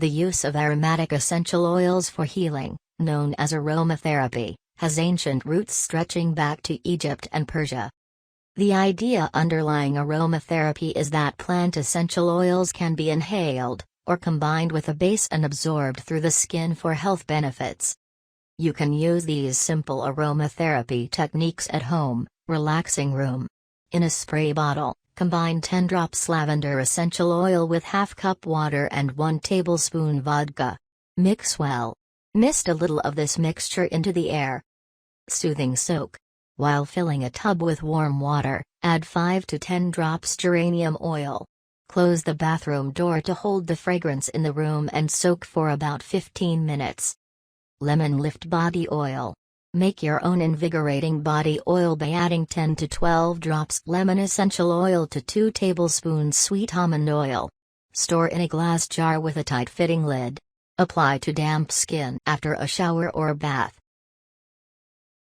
The use of aromatic essential oils for healing, known as aromatherapy, has ancient roots stretching back to Egypt and Persia. The idea underlying aromatherapy is that plant essential oils can be inhaled, or combined with a base and absorbed through the skin for health benefits. You can use these simple aromatherapy techniques at home, relaxing room. In a spray bottle, combine 10 drops lavender essential oil with half cup water and 1 tablespoon vodka. Mix well. Mist a little of this mixture into the air. Soothing soak. While filling a tub with warm water, add 5 to 10 drops geranium oil. Close the bathroom door to hold the fragrance in the room and soak for about 15 minutes. Lemon lift body oil. Make your own invigorating body oil by adding 10 to 12 drops lemon essential oil to 2 tablespoons sweet almond oil. Store in a glass jar with a tight-fitting lid. Apply to damp skin after a shower or bath.